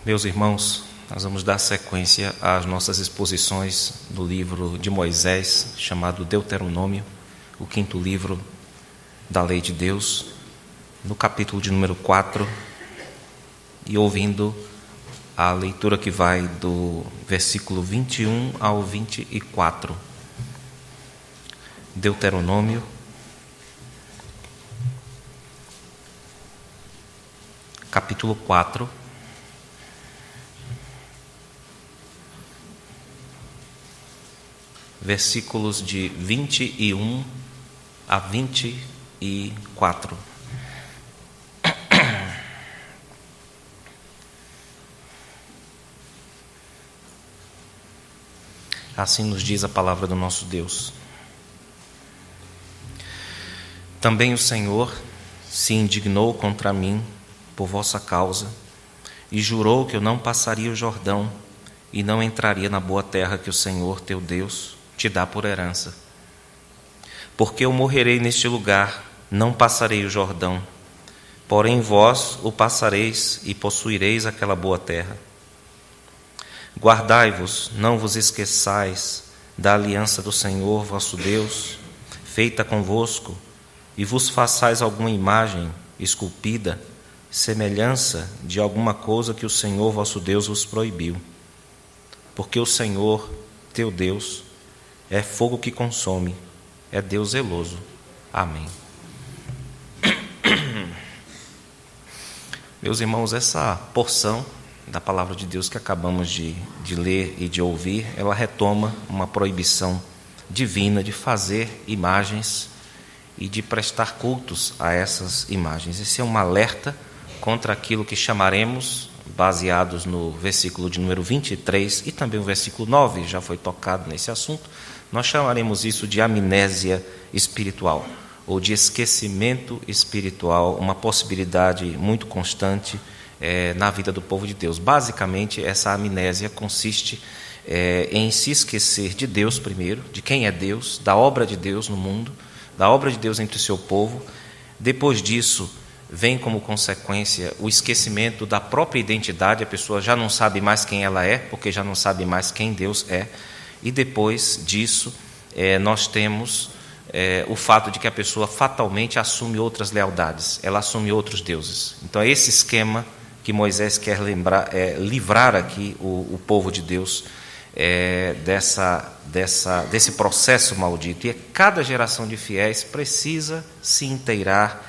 Meus irmãos, nós vamos dar sequência às nossas exposições do livro de Moisés, chamado Deuteronômio, o quinto livro da Lei de Deus, no capítulo de número 4, e ouvindo a leitura que vai do versículo 21 ao 24. Deuteronômio, capítulo 4, versículos de 21 a 24. Assim nos diz a palavra do nosso Deus. Também o Senhor se indignou contra mim por vossa causa e jurou que eu não passaria o Jordão e não entraria na boa terra que o Senhor teu Deus te dá por herança. Porque eu morrerei neste lugar, não passarei o Jordão, porém vós o passareis e possuireis aquela boa terra. Guardai-vos, não vos esqueçais da aliança do Senhor vosso Deus, feita convosco, e vos façais alguma imagem esculpida, semelhança de alguma coisa que o Senhor vosso Deus vos proibiu. Porque o Senhor, teu Deus, é fogo que consome, é Deus zeloso. Amém. Meus irmãos, essa porção da palavra de Deus que acabamos de ler e de ouvir, ela retoma uma proibição divina de fazer imagens e de prestar cultos a essas imagens. Esse é um alerta contra aquilo que chamaremos, baseados no versículo de número 23 e também o versículo 9, já foi tocado nesse assunto, nós chamaremos isso de amnésia espiritual, ou de esquecimento espiritual, uma possibilidade muito constante na vida do povo de Deus. Basicamente, essa amnésia consiste em se esquecer de Deus primeiro, de quem é Deus, da obra de Deus no mundo, da obra de Deus entre o seu povo. Depois disso, vem como consequência o esquecimento da própria identidade, a pessoa já não sabe mais quem ela é, porque já não sabe mais quem Deus é. E depois disso, nós temos o fato de que a pessoa fatalmente assume outras lealdades, ela assume outros deuses. Então é esse esquema que Moisés quer livrar aqui o povo de Deus desse processo maldito. E cada geração de fiéis precisa se inteirar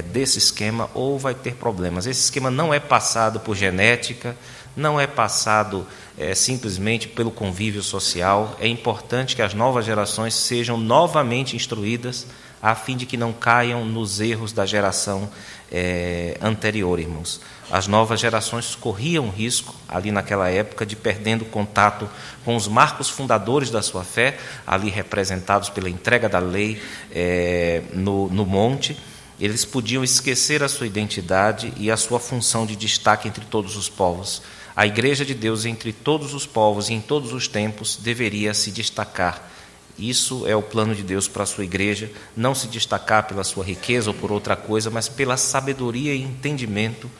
desse esquema ou vai ter problemas. Esse esquema não é passado por genética, não é passado simplesmente pelo convívio social. É importante que as novas gerações sejam novamente instruídas a fim de que não caiam nos erros da geração anterior, irmãos. As novas gerações corriam risco, ali naquela época, de perdendo contato com os marcos fundadores da sua fé, ali representados pela entrega da lei no monte. Eles podiam esquecer a sua identidade e a sua função de destaque entre todos os povos. A Igreja de Deus, entre todos os povos e em todos os tempos, deveria se destacar. Isso é o plano de Deus para a sua igreja, não se destacar pela sua riqueza ou por outra coisa, mas pela sabedoria e entendimento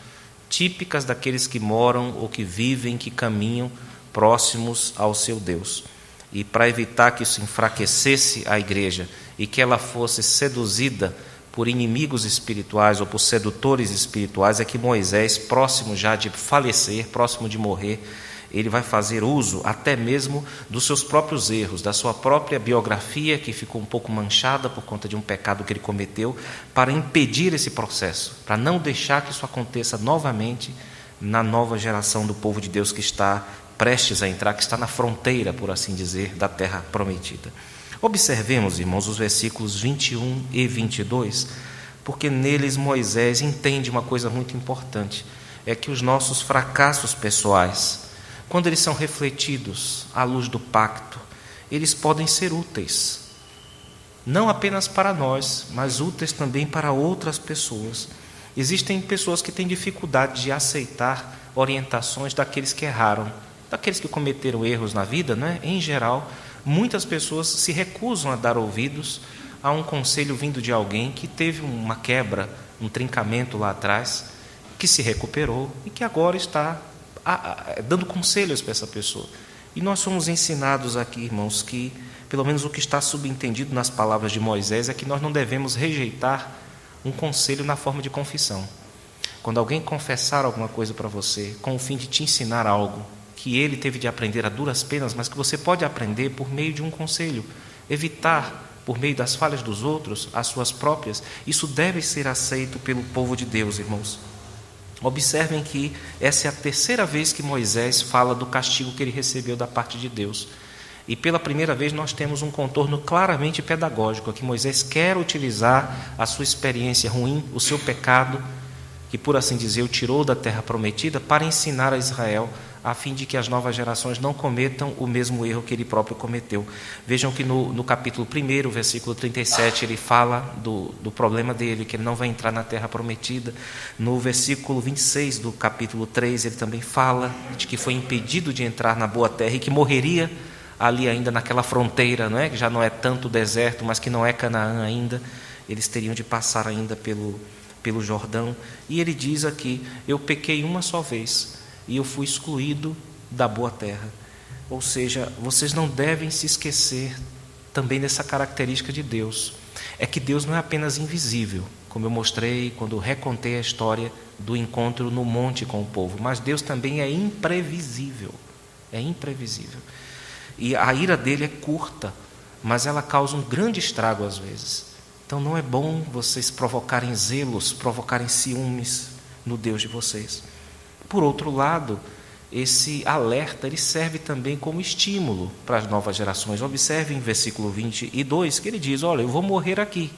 típicas daqueles que moram ou que vivem, que caminham próximos ao seu Deus. E para evitar que isso enfraquecesse a igreja e que ela fosse seduzida por inimigos espirituais ou por sedutores espirituais, é que Moisés, próximo já de falecer, próximo de morrer, ele vai fazer uso até mesmo dos seus próprios erros, da sua própria biografia, que ficou um pouco manchada por conta de um pecado que ele cometeu, para impedir esse processo, para não deixar que isso aconteça novamente na nova geração do povo de Deus que está prestes a entrar, que está na fronteira, por assim dizer, da terra prometida. Observemos, irmãos, os versículos 21 e 22, porque neles Moisés entende uma coisa muito importante, é que os nossos fracassos pessoais, quando eles são refletidos à luz do pacto, eles podem ser úteis, não apenas para nós, mas úteis também para outras pessoas. Existem pessoas que têm dificuldade de aceitar orientações daqueles que erraram, daqueles que cometeram erros na vida, né? Em geral, muitas pessoas se recusam a dar ouvidos a um conselho vindo de alguém que teve uma quebra, um trincamento lá atrás, que se recuperou e que agora está dando conselhos para essa pessoa. E nós somos ensinados aqui, irmãos, que pelo menos o que está subentendido nas palavras de Moisés é que nós não devemos rejeitar um conselho na forma de confissão. Quando alguém confessar alguma coisa para você, com o fim de te ensinar algo que ele teve de aprender a duras penas, mas que você pode aprender por meio de um conselho, evitar, por meio das falhas dos outros, as suas próprias, isso deve ser aceito pelo povo de Deus, irmãos. Observem que essa é a terceira vez que Moisés fala do castigo que ele recebeu da parte de Deus. E pela primeira vez nós temos um contorno claramente pedagógico. Aqui Moisés quer utilizar a sua experiência ruim, o seu pecado, que por assim dizer o tirou da terra prometida, para ensinar a Israel, a fim de que as novas gerações não cometam o mesmo erro que ele próprio cometeu. Vejam que no capítulo 1, versículo 37, ele fala do problema dele, que ele não vai entrar na terra prometida. No versículo 26 do capítulo 3, ele também fala de que foi impedido de entrar na boa terra e que morreria ali ainda naquela fronteira, não é? Que já não é tanto deserto, mas que não é Canaã ainda. Eles teriam de passar ainda pelo Jordão. E ele diz aqui: eu pequei uma só vez e eu fui excluído da boa terra. Ou seja, vocês não devem se esquecer também dessa característica de Deus. É que Deus não é apenas invisível, como eu mostrei quando eu recontei a história do encontro no monte com o povo, mas Deus também é imprevisível. É imprevisível. E a ira dele é curta, mas ela causa um grande estrago às vezes. Então não é bom vocês provocarem zelos, provocarem ciúmes no Deus de vocês. Por outro lado, esse alerta ele serve também como estímulo para as novas gerações. Observe em versículo 22 que ele diz: olha, eu vou morrer aqui,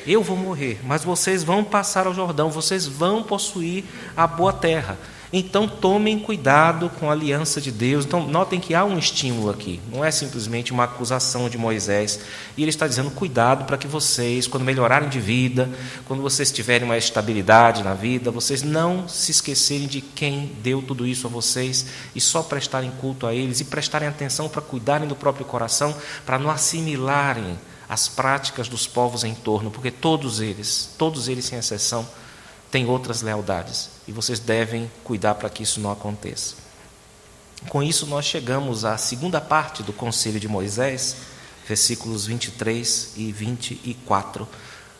eu vou morrer, mas vocês vão passar ao Jordão, vocês vão possuir a boa terra. Então tomem cuidado com a aliança de Deus. Então notem que há um estímulo aqui, não é simplesmente uma acusação de Moisés. E ele está dizendo: cuidado para que vocês, quando melhorarem de vida, quando vocês tiverem uma estabilidade na vida, vocês não se esquecerem de quem deu tudo isso a vocês e só prestarem culto a eles e prestarem atenção para cuidarem do próprio coração, para não assimilarem as práticas dos povos em torno, porque todos eles sem exceção, têm outras lealdades, e vocês devem cuidar para que isso não aconteça. Com isso, nós chegamos à segunda parte do conselho de Moisés, versículos 23 e 24,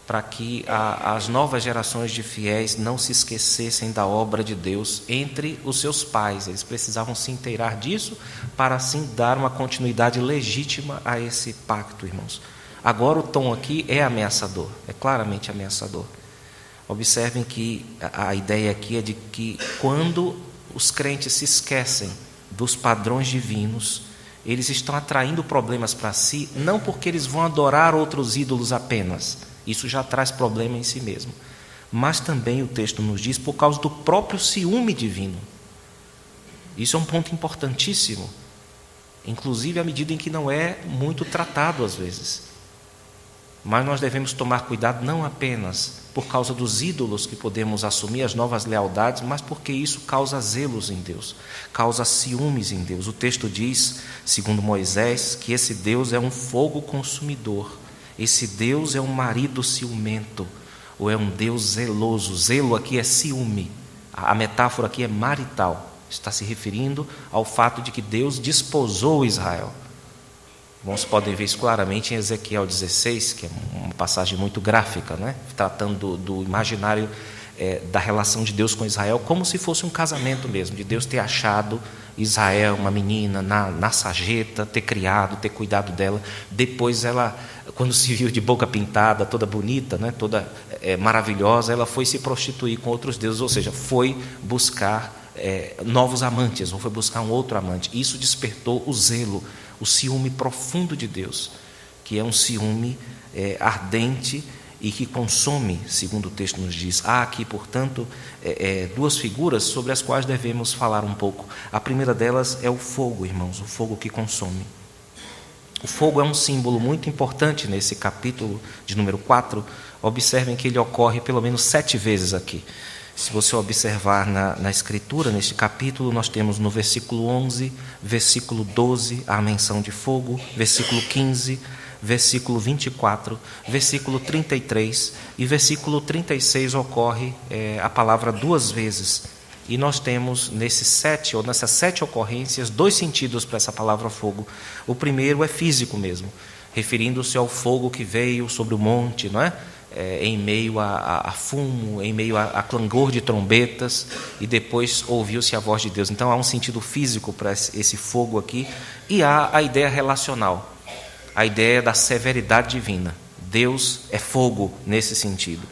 para que as novas gerações de fiéis não se esquecessem da obra de Deus entre os seus pais. Eles precisavam se inteirar disso para, assim, dar uma continuidade legítima a esse pacto, irmãos. Agora o tom aqui é ameaçador, é claramente ameaçador. Observem que a ideia aqui é de que quando os crentes se esquecem dos padrões divinos, eles estão atraindo problemas para si, não porque eles vão adorar outros ídolos apenas, isso já traz problema em si mesmo, mas também o texto nos diz por causa do próprio ciúme divino. Isso é um ponto importantíssimo, inclusive à medida em que não é muito tratado às vezes. Mas nós devemos tomar cuidado não apenas por causa dos ídolos que podemos assumir, as novas lealdades, mas porque isso causa zelos em Deus, causa ciúmes em Deus. O texto diz, segundo Moisés, que esse Deus é um fogo consumidor, esse Deus é um marido ciumento, ou é um Deus zeloso. Zelo aqui é ciúme, a metáfora aqui é marital, está se referindo ao fato de que Deus desposou Israel. Irmãos, podem ver isso claramente em Ezequiel 16, que é uma passagem muito gráfica, né? Tratando do imaginário da relação de Deus com Israel, como se fosse um casamento mesmo, de Deus ter achado Israel, uma menina, na sarjeta, ter criado, ter cuidado dela. Depois ela, quando se viu de boca pintada, toda bonita, né? Toda maravilhosa, ela foi se prostituir com outros deuses, ou seja, foi buscar novos amantes, ou foi buscar um outro amante. Isso despertou o zelo, o ciúme profundo de Deus, que é um ciúme ardente e que consome, segundo o texto nos diz. Há aqui, portanto, duas figuras sobre as quais devemos falar um pouco. A primeira delas é o fogo, irmãos, o fogo que consome. O fogo é um símbolo muito importante nesse capítulo de número 4. Observem que ele ocorre pelo menos 7 vezes aqui. Se você observar na Escritura, neste capítulo, nós temos no versículo 11, versículo 12, a menção de fogo, versículo 15, versículo 24, versículo 33 e versículo 36 ocorre a palavra 2 vezes. E nós temos nessas 7 ocorrências 2 sentidos para essa palavra fogo. O primeiro é físico mesmo, referindo-se ao fogo que veio sobre o monte, não é? Em meio a fumo, em meio a clangor de trombetas, e depois ouviu-se a voz de Deus. Então há um sentido físico para esse fogo aqui, e há a ideia relacional, a ideia da severidade divina. Deus é fogo nesse sentido.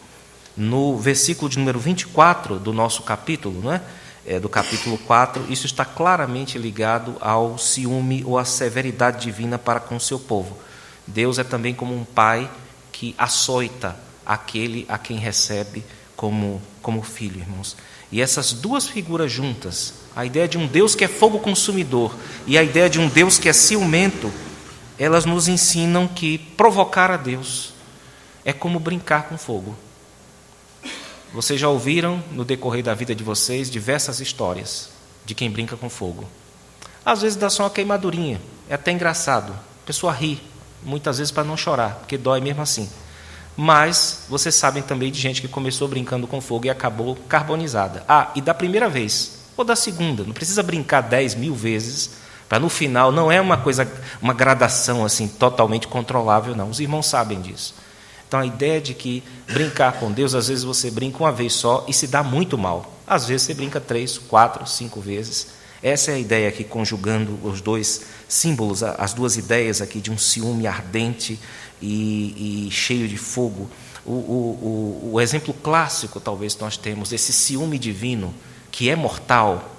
No versículo de número 24 do nosso capítulo, não é? Do capítulo 4, isso está claramente ligado ao ciúme ou à severidade divina para com o seu povo. Deus é também como um pai que açoita aquele a quem recebe como filho, irmãos. E essas 2 figuras juntas, a ideia de um Deus que é fogo consumidor e a ideia de um Deus que é ciumento, elas nos ensinam que provocar a Deus é como brincar com fogo. Vocês já ouviram, no decorrer da vida de vocês, diversas histórias de quem brinca com fogo. Às vezes dá só uma queimadurinha, é até engraçado. A pessoa ri, muitas vezes para não chorar, porque dói mesmo assim. Mas vocês sabem também de gente que começou brincando com fogo e acabou carbonizada. E da primeira vez, ou da segunda, não precisa brincar 10.000 vezes, para no final, não é uma gradação assim totalmente controlável, não. Os irmãos sabem disso. Então, a ideia de que brincar com Deus, às vezes você brinca uma vez só e se dá muito mal. Às vezes você brinca 3, 4, 5 vezes. Essa é a ideia aqui, conjugando os 2 símbolos, as 2 ideias aqui de um ciúme ardente e cheio de fogo. O exemplo clássico, talvez, nós temos desse ciúme divino, que é mortal,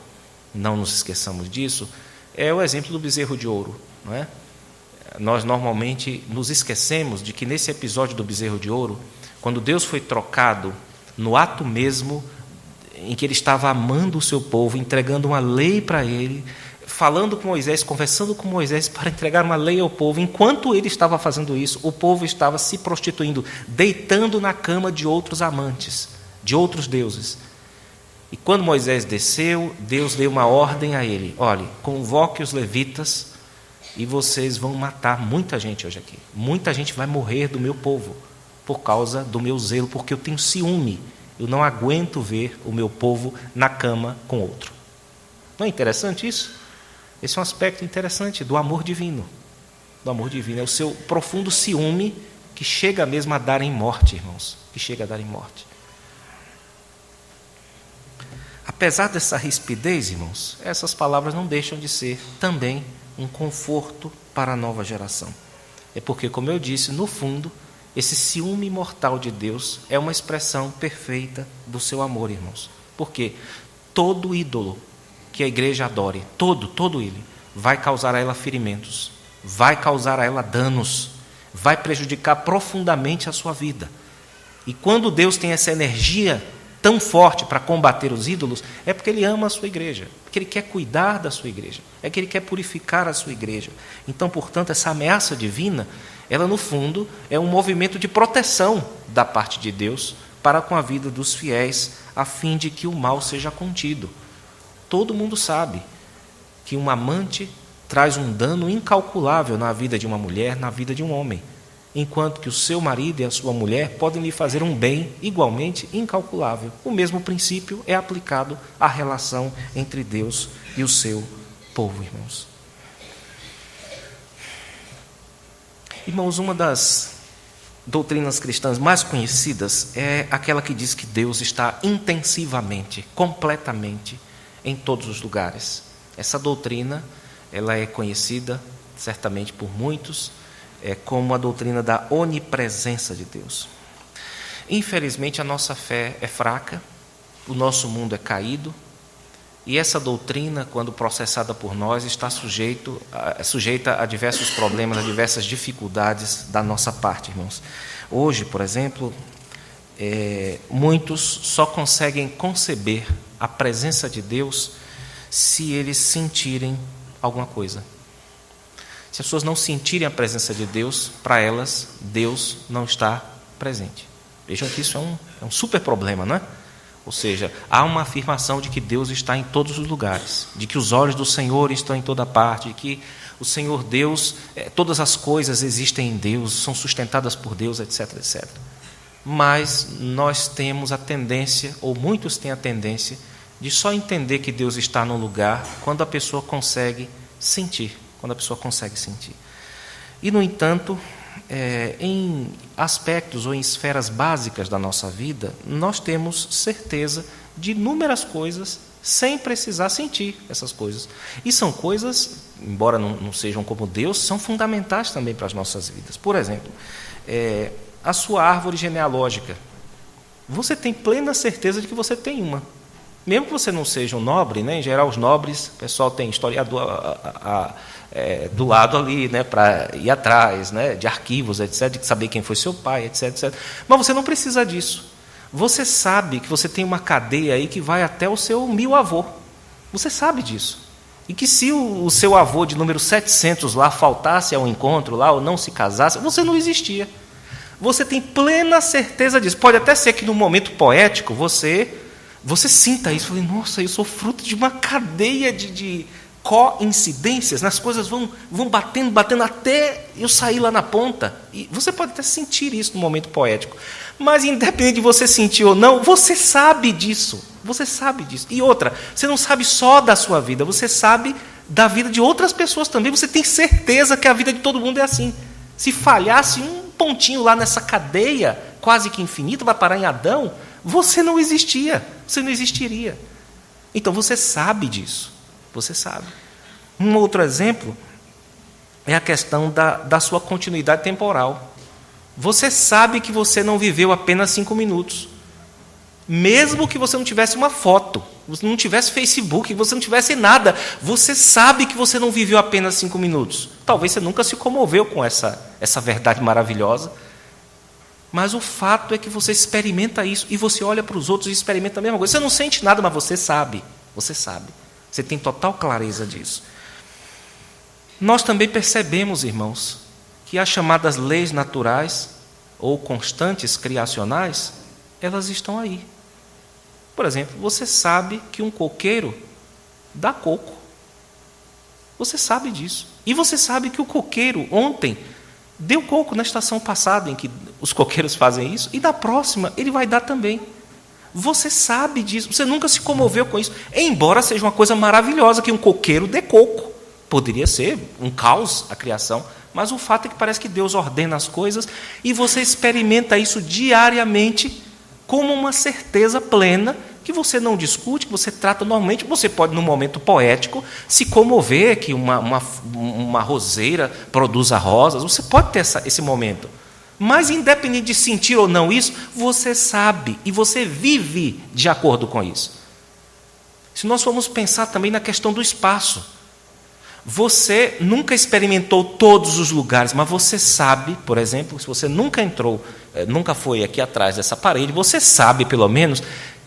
não nos esqueçamos disso, é o exemplo do bezerro de ouro, não é? Nós normalmente nos esquecemos de que nesse episódio do bezerro de ouro, quando Deus foi trocado, no ato mesmo em que ele estava amando o seu povo, entregando uma lei para ele, falando com Moisés, conversando com Moisés para entregar uma lei ao povo, enquanto ele estava fazendo isso, o povo estava se prostituindo, deitando na cama de outros amantes, de outros deuses. E quando Moisés desceu, Deus deu uma ordem a ele: olhe, convoque os levitas e vocês vão matar muita gente hoje aqui. Muita gente vai morrer do meu povo por causa do meu zelo, porque eu tenho ciúme. Eu não aguento ver o meu povo na cama com outro. Não é interessante isso? Esse é um aspecto interessante do amor divino. Do amor divino. É o seu profundo ciúme que chega mesmo a dar em morte, irmãos. Que chega a dar em morte. Apesar dessa rispidez, irmãos, essas palavras não deixam de ser também um conforto para a nova geração. É porque, como eu disse, no fundo, esse ciúme mortal de Deus é uma expressão perfeita do seu amor, irmãos. Porque todo ídolo que a igreja adore, todo ele, vai causar a ela ferimentos, vai causar a ela danos, vai prejudicar profundamente a sua vida. E quando Deus tem essa energia tão forte para combater os ídolos, é porque Ele ama a sua igreja, porque Ele quer cuidar da sua igreja, é que Ele quer purificar a sua igreja. Então, portanto, essa ameaça divina, ela no fundo é um movimento de proteção da parte de Deus para com a vida dos fiéis, a fim de que o mal seja contido. Todo mundo sabe que um amante traz um dano incalculável na vida de uma mulher, na vida de um homem, enquanto que o seu marido e a sua mulher podem lhe fazer um bem igualmente incalculável. O mesmo princípio é aplicado à relação entre Deus e o seu povo, irmãos. Irmãos, uma das doutrinas cristãs mais conhecidas é aquela que diz que Deus está intensivamente, completamente em todos os lugares. Essa doutrina, ela é conhecida certamente por muitos, como a doutrina da onipresença de Deus. Infelizmente, a nossa fé é fraca, o nosso mundo é caído, e essa doutrina, quando processada por nós, está sujeita a diversos problemas, a diversas dificuldades da nossa parte, irmãos. Hoje, por exemplo, muitos só conseguem conceber a presença de Deus se eles sentirem alguma coisa. Se as pessoas não sentirem a presença de Deus, para elas, Deus não está presente. Vejam que isso é um super problema, não é? Ou seja, há uma afirmação de que Deus está em todos os lugares, de que os olhos do Senhor estão em toda parte, de que o Senhor Deus, todas as coisas existem em Deus, são sustentadas por Deus, etc, etc. Mas nós temos a tendência, ou muitos têm a tendência, de só entender que Deus está no lugar quando a pessoa consegue sentir, E, no entanto, em aspectos ou em esferas básicas da nossa vida, nós temos certeza de inúmeras coisas sem precisar sentir essas coisas. E são coisas, embora não sejam como Deus, são fundamentais também para as nossas vidas. Por exemplo, a sua árvore genealógica. Você tem plena certeza de que você tem uma. Mesmo que você não seja um nobre, né? Em geral os nobres, o pessoal tem historiador do lado ali, né? Para ir atrás, né? De arquivos, etc., de saber quem foi seu pai, etc. Mas você não precisa disso. Você sabe que você tem uma cadeia aí que vai até o seu 1000 avô. Você sabe disso. E que se o seu avô de número 700 lá faltasse ao encontro lá, ou não se casasse, você não existia. Você tem plena certeza disso. Pode até ser que no momento poético você sinta isso. Falei, nossa, eu sou fruto de uma cadeia de coincidências. As coisas vão batendo até eu sair lá na ponta. E você pode até sentir isso no momento poético. Mas independente de você sentir ou não, você sabe disso. Você sabe disso. E outra, você não sabe só da sua vida, você sabe da vida de outras pessoas também. Você tem certeza que a vida de todo mundo é assim. Se falhasse um pontinho lá nessa cadeia, quase que infinita, vai parar em Adão, você não existia, você não existiria. Então você sabe disso, você sabe. Um outro exemplo é a questão da sua continuidade temporal. Você sabe que você não viveu apenas 5 minutos. Mesmo que você não tivesse uma foto, você não tivesse Facebook, você não tivesse nada, você sabe que você não viveu apenas 5 minutos. Talvez você nunca se comoveu com essa verdade maravilhosa, mas o fato é que você experimenta isso, e você olha para os outros e experimenta a mesma coisa. Você não sente nada, mas você sabe. Você tem total clareza disso. Nós também percebemos, irmãos, que as chamadas leis naturais ou constantes criacionais, elas estão aí. Por exemplo, você sabe que um coqueiro dá coco. Você sabe disso. E você sabe que o coqueiro ontem deu coco na estação passada, em que os coqueiros fazem isso, e na próxima ele vai dar também. Você sabe disso. Você nunca se comoveu com isso. Embora seja uma coisa maravilhosa que um coqueiro dê coco. Poderia ser um caos a criação, mas o fato é que parece que Deus ordena as coisas e você experimenta isso diariamente como uma certeza plena que você não discute, que você trata normalmente. Você pode, num momento poético, se comover que uma roseira produza rosas. Você pode ter esse momento. Mas, independente de sentir ou não isso, você sabe e você vive de acordo com isso. Se nós formos pensar também na questão do espaço, você nunca experimentou todos os lugares, mas você sabe, por exemplo, se você nunca foi aqui atrás dessa parede, você sabe, pelo menos,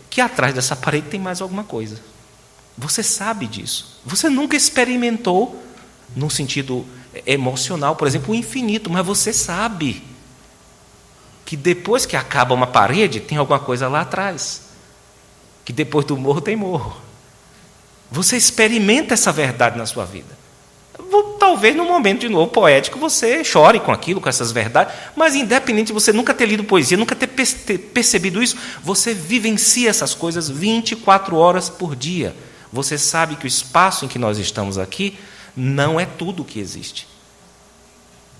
que atrás dessa parede tem mais alguma coisa. Você sabe disso. Você nunca experimentou, num sentido emocional, por exemplo, o infinito, mas você sabe que depois que acaba uma parede, tem alguma coisa lá atrás. Que depois do morro tem morro. Você experimenta essa verdade na sua vida. Talvez num momento de novo poético você chore com aquilo, com essas verdades, mas independente de você nunca ter lido poesia, nunca ter percebido isso, você vivencia essas coisas 24 horas por dia. Você sabe que o espaço em que nós estamos aqui não é tudo o que existe.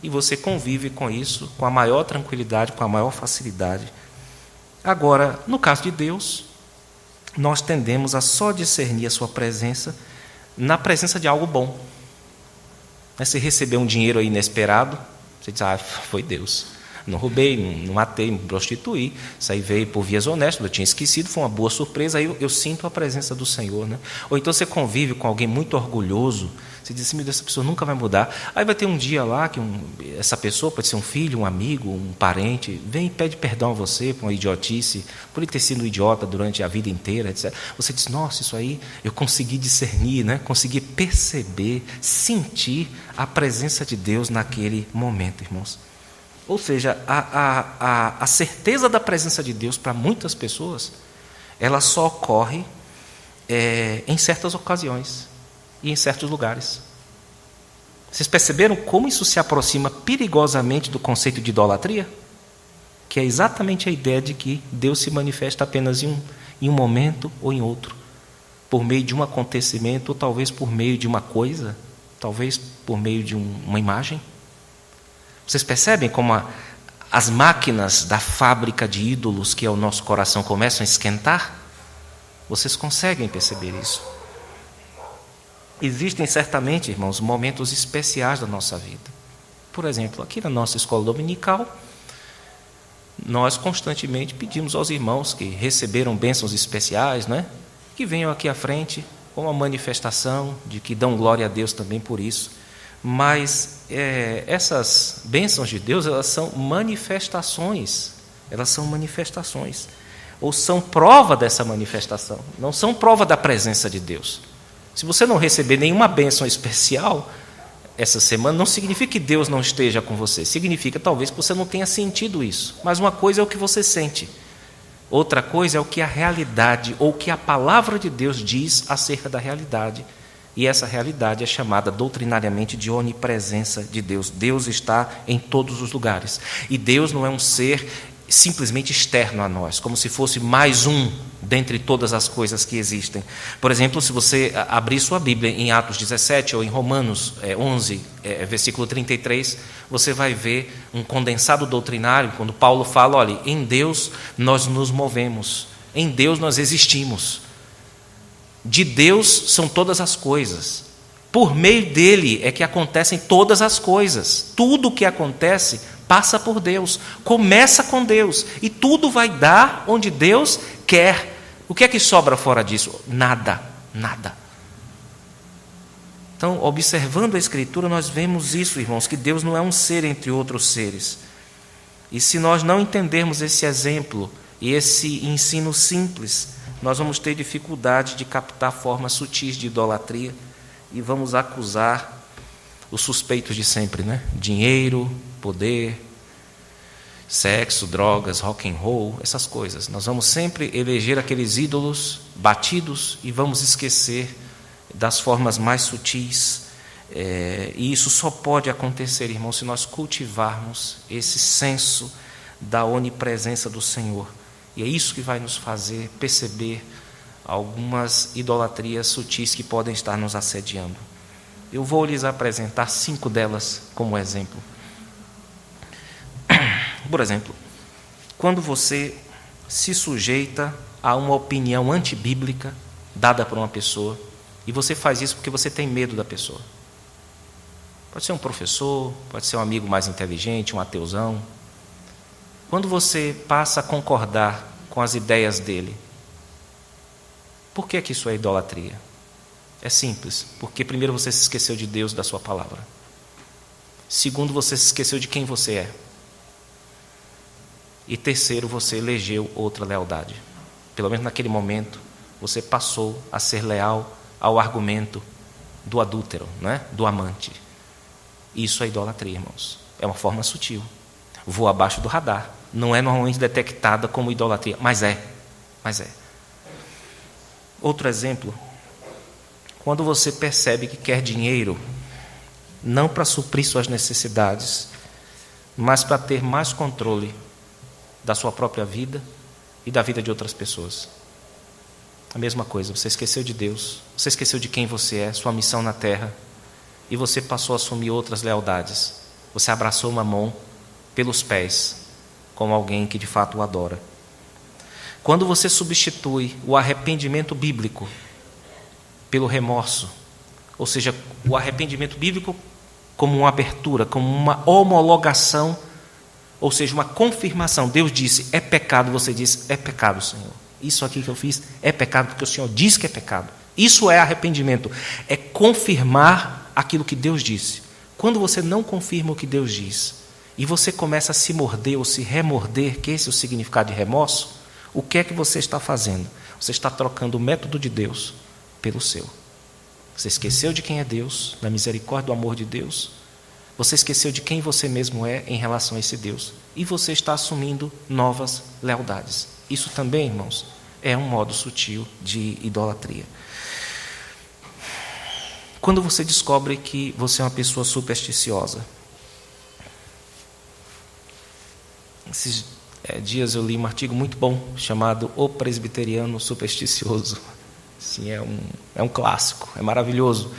E você convive com isso com a maior tranquilidade, com a maior facilidade. Agora, no caso de Deus, nós tendemos a só discernir a sua presença na presença de algo bom. Você recebeu um dinheiro aí inesperado, você diz, foi Deus. Não roubei, não matei, não prostituí. Isso aí veio por vias honestas, eu tinha esquecido, foi uma boa surpresa, aí eu sinto a presença do Senhor. Né? Ou então você convive com alguém muito orgulhoso, você diz assim, meu Deus, essa pessoa nunca vai mudar. Aí vai ter um dia lá que essa pessoa, pode ser um filho, um amigo, um parente, vem e pede perdão a você por uma idiotice, por ele ter sido um idiota durante a vida inteira, etc. Você diz, nossa, isso aí eu consegui discernir, né? Consegui perceber, sentir a presença de Deus naquele momento, irmãos. Ou seja, a certeza da presença de Deus para muitas pessoas, ela só ocorre em certas ocasiões e em certos lugares. Vocês perceberam como isso se aproxima perigosamente do conceito de idolatria? Que é exatamente a ideia de que Deus se manifesta apenas em um momento ou em outro. por meio de um acontecimento, ou talvez por meio de uma coisa, talvez por meio de uma imagem. Vocês percebem como as máquinas da fábrica de ídolos que é o nosso coração começam a esquentar? Vocês conseguem perceber isso? Existem certamente, irmãos, momentos especiais da nossa vida. Por exemplo, aqui na nossa escola dominical, nós constantemente pedimos aos irmãos que receberam bênçãos especiais, né, que venham aqui à frente com uma manifestação de que dão glória a Deus também por isso. Mas essas bênçãos de Deus, elas são manifestações, ou são prova dessa manifestação, não são prova da presença de Deus. Se você não receber nenhuma bênção especial essa semana, não significa que Deus não esteja com você, significa talvez que você não tenha sentido isso. Mas uma coisa é o que você sente, outra coisa é o que a realidade, ou o que a palavra de Deus diz acerca da realidade. E essa realidade é chamada doutrinariamente de onipresença de Deus. Deus está em todos os lugares. E Deus não é um ser simplesmente externo a nós, como se fosse mais um dentre todas as coisas que existem. Por exemplo, se você abrir sua Bíblia em Atos 17 ou em Romanos 11, versículo 33, você vai ver um condensado doutrinário, quando Paulo fala, olha, em Deus nós nos movemos, em Deus nós existimos. De Deus são todas as coisas. Por meio dele é que acontecem todas as coisas. Tudo o que acontece passa por Deus, começa com Deus, e tudo vai dar onde Deus quer. O que é que sobra fora disso? Nada, nada. Então, observando a Escritura, nós vemos isso, irmãos, que Deus não é um ser entre outros seres. E se nós não entendermos esse exemplo e esse ensino simples, nós vamos ter dificuldade de captar formas sutis de idolatria e vamos acusar os suspeitos de sempre, né? Dinheiro, poder, sexo, drogas, rock and roll, essas coisas. Nós vamos sempre eleger aqueles ídolos batidos e vamos esquecer das formas mais sutis. E isso só pode acontecer, irmão, se nós cultivarmos esse senso da onipresença do Senhor. E é isso que vai nos fazer perceber algumas idolatrias sutis que podem estar nos assediando. Eu vou lhes apresentar 5 delas como exemplo. Por exemplo, quando você se sujeita a uma opinião antibíblica dada por uma pessoa, e você faz isso porque você tem medo da pessoa. Pode ser um professor, pode ser um amigo mais inteligente, um ateuzão. Quando você passa a concordar com as ideias dele, por que isso é idolatria? É simples, porque primeiro você se esqueceu de Deus e da sua palavra. Segundo, você se esqueceu de quem você é. E terceiro, você elegeu outra lealdade. Pelo menos naquele momento, você passou a ser leal ao argumento do adúltero, né? Do amante. Isso é idolatria, irmãos. É uma forma sutil. Voa abaixo do radar. Não é normalmente detectada como idolatria, mas é. Outro exemplo, quando você percebe que quer dinheiro, não para suprir suas necessidades, mas para ter mais controle da sua própria vida e da vida de outras pessoas. A mesma coisa, você esqueceu de Deus, você esqueceu de quem você é, sua missão na terra, e você passou a assumir outras lealdades. Você abraçou uma mão pelos pés, como alguém que de fato o adora. Quando você substitui o arrependimento bíblico pelo remorso, ou seja, o arrependimento bíblico como uma abertura, como uma homologação, ou seja, uma confirmação. Deus disse, é pecado, você diz, é pecado, Senhor. Isso aqui que eu fiz é pecado, porque o Senhor diz que é pecado. Isso é arrependimento, é confirmar aquilo que Deus disse. Quando você não confirma o que Deus diz, e você começa a se morder ou se remorder, que esse é o significado de remorso, o que é que você está fazendo? Você está trocando o método de Deus pelo seu. Você esqueceu de quem é Deus, da misericórdia, do amor de Deus. Você esqueceu de quem você mesmo é em relação a esse Deus. E você está assumindo novas lealdades. Isso também, irmãos, é um modo sutil de idolatria. Quando você descobre que você é uma pessoa supersticiosa. Esses dias eu li um artigo muito bom chamado O Presbiteriano Supersticioso. Sim, é um clássico, é maravilhoso,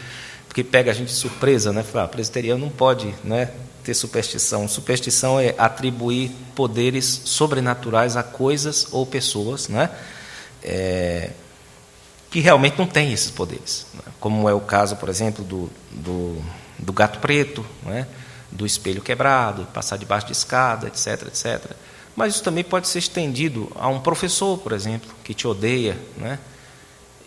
porque pega a gente de surpresa, né? Fala, presbiteriano não pode, né, ter superstição. Superstição é atribuir poderes sobrenaturais a coisas ou pessoas, né? Que realmente não têm esses poderes, né? Como é o caso, por exemplo, do gato preto, né? Do espelho quebrado, passar debaixo de escada, etc, etc. Mas isso também pode ser estendido a um professor, por exemplo, que te odeia, né?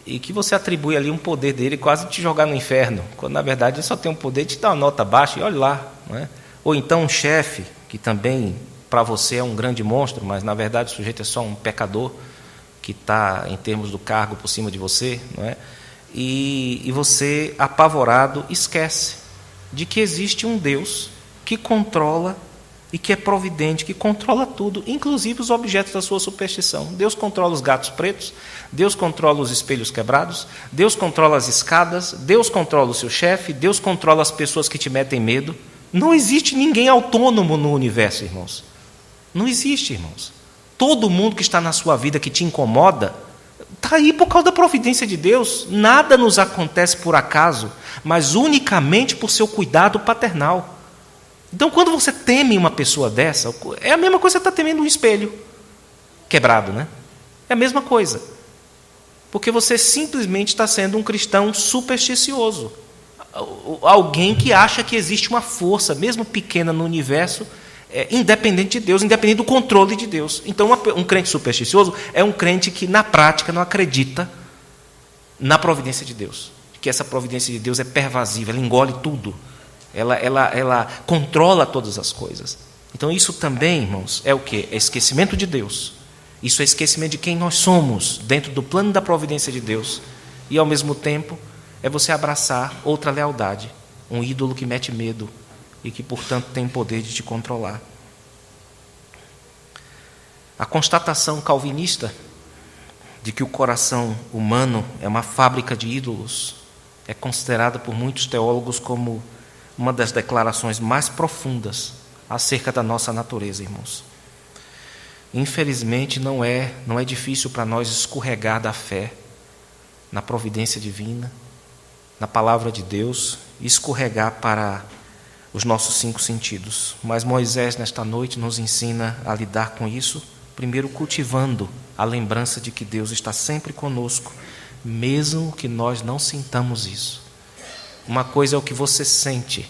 E que você atribui ali um poder dele quase te jogar no inferno, quando na verdade ele só tem um poder de te dar uma nota baixa e olhe lá, né? Ou então um chefe, que também para você é um grande monstro, mas na verdade o sujeito é só um pecador, que está em termos do cargo por cima de você, não é? E você, apavorado, esquece de que existe um Deus que controla e que é providente, que controla tudo, inclusive os objetos da sua superstição. Deus controla os gatos pretos, Deus controla os espelhos quebrados, Deus controla as escadas, Deus controla o seu chefe, Deus controla as pessoas que te metem medo. Não existe ninguém autônomo no universo, irmãos. Não existe, irmãos. Todo mundo que está na sua vida que te incomoda, está aí por causa da providência de Deus. Nada nos acontece por acaso, mas unicamente por seu cuidado paternal. Então, quando você teme uma pessoa dessa, é a mesma coisa que você está temendo um espelho quebrado, né? É a mesma coisa. Porque você simplesmente está sendo um cristão supersticioso. Alguém que acha que existe uma força, mesmo pequena no universo, independente de Deus, independente do controle de Deus. Então, um crente supersticioso é um crente que, na prática, não acredita na providência de Deus. Que essa providência de Deus é pervasiva, ela engole tudo. Ela controla todas as coisas. Então, isso também, irmãos, é o quê? É esquecimento de Deus. Isso é esquecimento de quem nós somos, dentro do plano da providência de Deus. E, ao mesmo tempo, é você abraçar outra lealdade, um ídolo que mete medo e que, portanto, tem poder de te controlar. A constatação calvinista de que o coração humano é uma fábrica de ídolos é considerada por muitos teólogos como uma das declarações mais profundas acerca da nossa natureza, irmãos. Infelizmente, não é difícil para nós escorregar da fé na providência divina, na palavra de Deus, e escorregar para os nossos 5 sentidos. Mas Moisés, nesta noite, nos ensina a lidar com isso, primeiro cultivando a lembrança de que Deus está sempre conosco, mesmo que nós não sintamos isso. Uma coisa é o que você sente,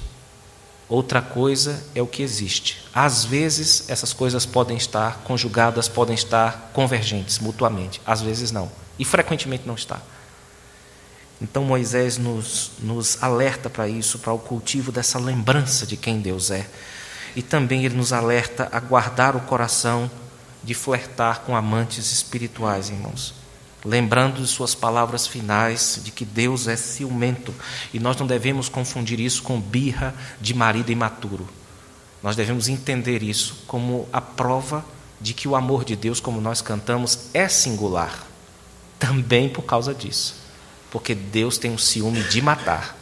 outra coisa é o que existe. Às vezes, essas coisas podem estar conjugadas, podem estar convergentes mutuamente. Às vezes não. E frequentemente não está. Então, Moisés nos alerta para isso, para o cultivo dessa lembrança de quem Deus é. E também ele nos alerta a guardar o coração de flertar com amantes espirituais, irmãos. Lembrando de suas palavras finais, de que Deus é ciumento. E nós não devemos confundir isso com birra de marido imaturo. Nós devemos entender isso como a prova de que o amor de Deus, como nós cantamos, é singular. Também por causa disso. Porque Deus tem um ciúme de matar.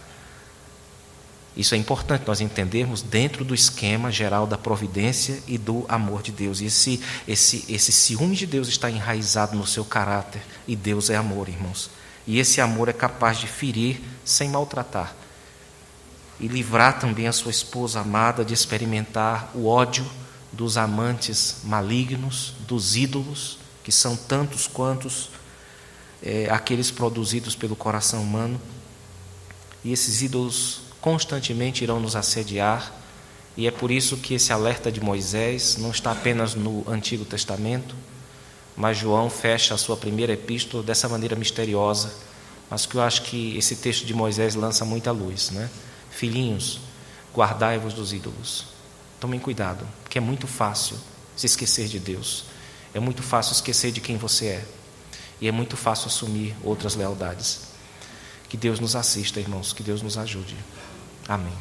Isso é importante nós entendermos dentro do esquema geral da providência e do amor de Deus. E esse ciúme de Deus está enraizado no seu caráter. E Deus é amor, irmãos. E esse amor é capaz de ferir sem maltratar. E livrar também a sua esposa amada de experimentar o ódio dos amantes malignos, dos ídolos, que são tantos quantos aqueles produzidos pelo coração humano. E esses ídolos constantemente irão nos assediar, e é por isso que esse alerta de Moisés não está apenas no Antigo Testamento, mas João fecha a sua primeira epístola dessa maneira misteriosa, mas que eu acho que esse texto de Moisés lança muita luz, né? Filhinhos, guardai-vos dos ídolos. Tomem cuidado, porque é muito fácil se esquecer de Deus, é muito fácil esquecer de quem você é, e é muito fácil assumir outras lealdades. Que Deus nos assista, irmãos, que Deus nos ajude. Amém.